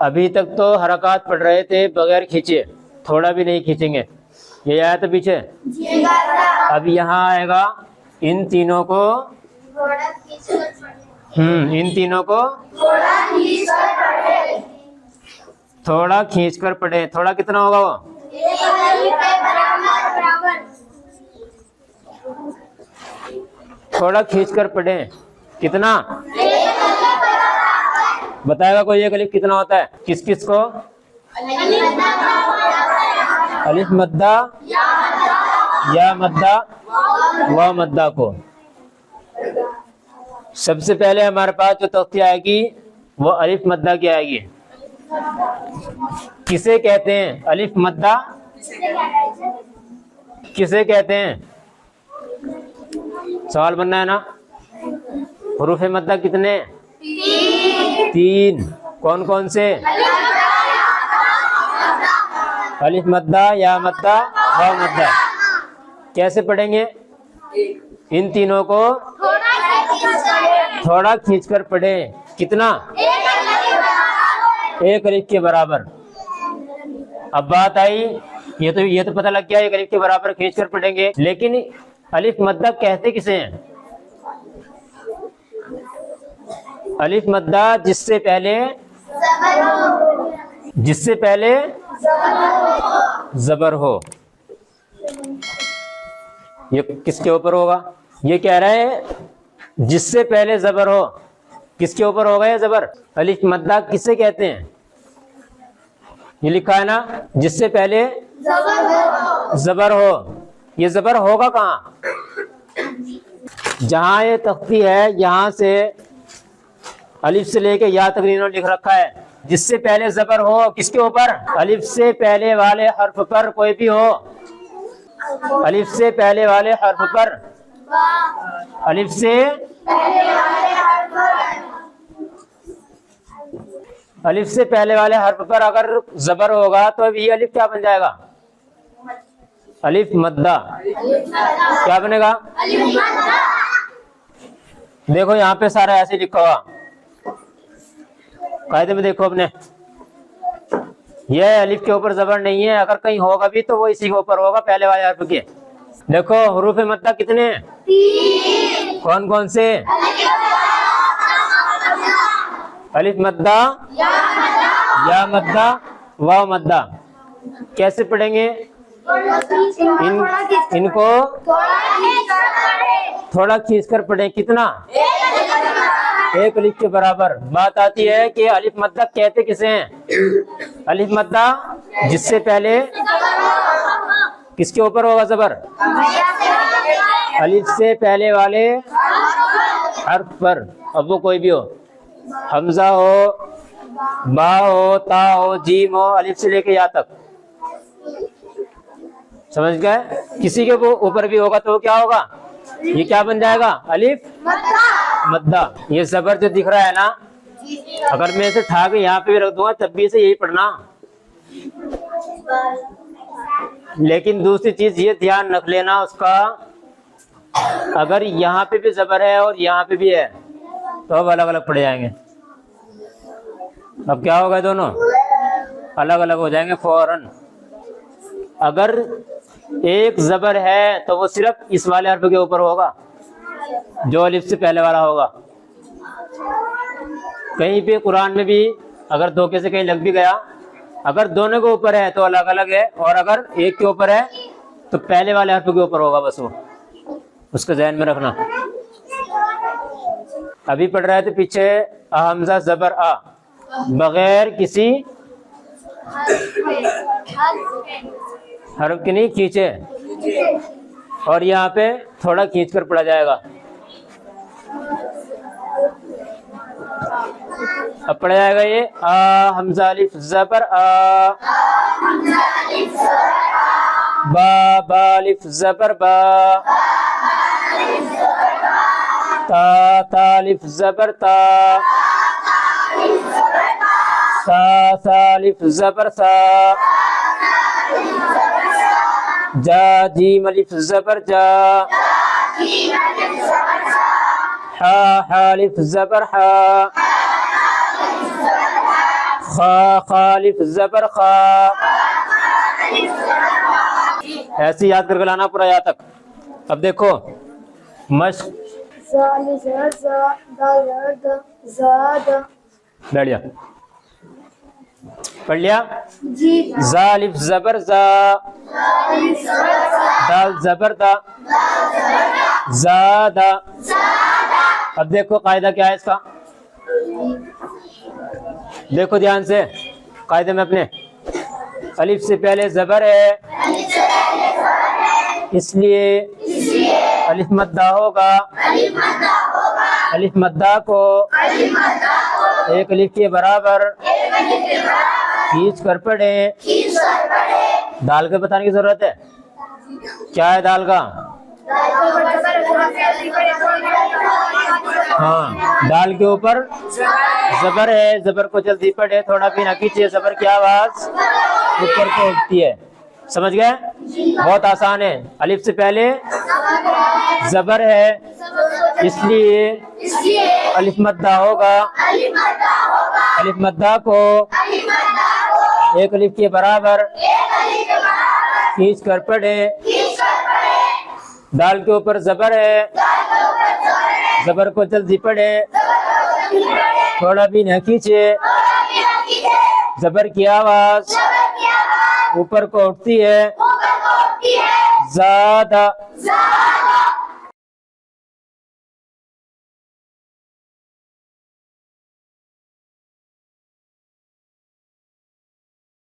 अभी तक तो हरकत पढ़ रहे थे बगैर खींचे, थोड़ा भी नहीं खींचेंगे। ये आया था पीछे। अब यहाँ आएगा इन तीनों को इन तीनों को थोड़ा खींच कर पढ़े। थोड़ा कितना होगा वो? थोड़ा खींच कर पढ़े। कितना बताएगा कोई? एक अलिफ कितना होता है? किस किस को? अलिफ मद्दा, या मद्दा, व मद्दा को। सबसे पहले हमारे पास जो तख्ती आएगी वो अलिफ मद्दा की आएगी। किसे कहते हैं अलिफ मद्दा? किसे कहते हैं? सवाल बनना है ना। हुरूफ मद्दा कितने? तीन। कौन कौन से? अलिफ मद्दा, या मद्दा, व मद्दा। कैसे पढ़ेंगे? इन तीनों को थोड़ा खींचकर पढ़े। कितना? एक अलिफ के बराबर। अब बात आई, ये तो पता लग गया एक अलिफ के बराबर खींचकर पढ़ेंगे, लेकिन अलिफ मद्दा कहते किसे हैं? अलिफ मद्दा जिससे पहले जबर हो। ये किसके ऊपर होगा? ये कह रहा है जिससे पहले जबर हो। किसके ऊपर होगा ये जबर? अलिफ मद्दा किसे कहते हैं? ये लिखा है ना, जिससे पहले जबर हो। ये जबर होगा कहाँ? जहां ये तख्ती है यहाँ से अलिफ से लेके या तक इन्होंने लिख रखा है। जिससे पहले जबर हो किसके ऊपर? अलिफ से पहले वाले हर्फ पर, कोई भी हो। अलिफ से पहले वाले हर्फ पर, अलिफ से पहले वाले हर्फ पर अगर जबर होगा तो अब ये अलिफ क्या बन जाएगा? अलिफ मद्दा। क्या बनेगा? देखो यहाँ पे सारा ऐसे लिखा हुआ, कायदे में देखो अपने। यह अलिफ के ऊपर जबर नहीं है, अगर कहीं होगा भी तो वो इसी के ऊपर होगा, पहले वाले हर्फ के। देखो हुरूफ मद्दा कितने हैं? कौन कौन से? अलिफ मद्दा, या मद्दा, व मद्दा। कैसे पढ़ेंगे? इनको थोड़ा खींचकर पढ़ें। कितना? एक अलिफ के बराबर। बात आती है कि अलिफ मद्दा कहते किसे हैं? अलिफ मद्दा जिससे पहले किसके ऊपर होगा जबर? अलिफ से पहले वाले हर्फ पर। अब वो कोई भी हो, हमजा हो, बा हो, ता हो, जीम हो, अलिफ से लेके या तक। समझ गए? किसी के ऊपर भी होगा तो वो क्या होगा? ये क्या बन जाएगा? अलिफ मद्दा। ये जबर जो दिख रहा है ना, अगर मैं इसे ठा के यहाँ पे भी रख दूंगा तब भी इसे यही पढ़ना। लेकिन दूसरी चीज ये ध्यान रख लेना उसका, अगर यहाँ पे भी जबर है और यहाँ पे भी है तो अब अलग अलग पढ़ जाएंगे। अब क्या होगा? दोनों अलग अलग हो जाएंगे फौरन। अगर एक जबर है तो वो सिर्फ इस वाले हर्फ के ऊपर होगा जो अलिफ से पहले वाला होगा। कहीं पे कुरान में भी अगर धोखे से कहीं लग भी गया, अगर दोनों के ऊपर है तो अलग अलग है, और अगर एक के ऊपर है तो पहले वाले हर्फ के ऊपर होगा बस। वो उसको ध्यान में रखना। अभी पढ़ रहे थे पीछे हमजा जबर आ, बगैर किसी हर्फ के नहीं खींचे, और यहाँ पे थोड़ा खींच कर पढ़ा जाएगा। अब पढ़ा जाएगा ये आ हमजा अलिफ जबर आ, बा बा अलिफ जबर बा, ता ता अलिफ जबर ता, सा सा अलिफ जबर सा, जा जीम अलिफ जबर जा, हा हा अलिफ जबर हा, खा, खालिफ जबर खा। ऐसे याद करके लाना पूरा यहाँ तक। अब देखो मश्क, बैठ जा, पढ़ लिया। जालिफ जबर जा, दाल जबर दा, ज़ादा। अब देखो कायदा क्या है इसका, देखो ध्यान से कायदे में अपने। अलिफ से पहले जबर है, इसलिए अलिफ मद्दा होगा। अलिफ मद्दा को एक अलिफ के बराबर खींच कर पढ़े। दाल के बताने की जरूरत है, क्या है दाल का? हाँ, दाल के ऊपर जबर है, जबर को जल्दी पढ़े, थोड़ा भी ना खींचे, जबर की आवाज ऊपर को उठती है। समझ गए? बहुत आसान है। अलिफ से पहले जबर है, इसलिए अलिफ मद्दा होगा। अलिफ मद्दा को एक अलिफ के बराबर खींच कर पढ़े। दाल के ऊपर जबर है, जबर को जल्दी पढ़े, थोड़ा भी न खींचे, जबर की आवाज ऊपर को उठती है। ज़्यादा।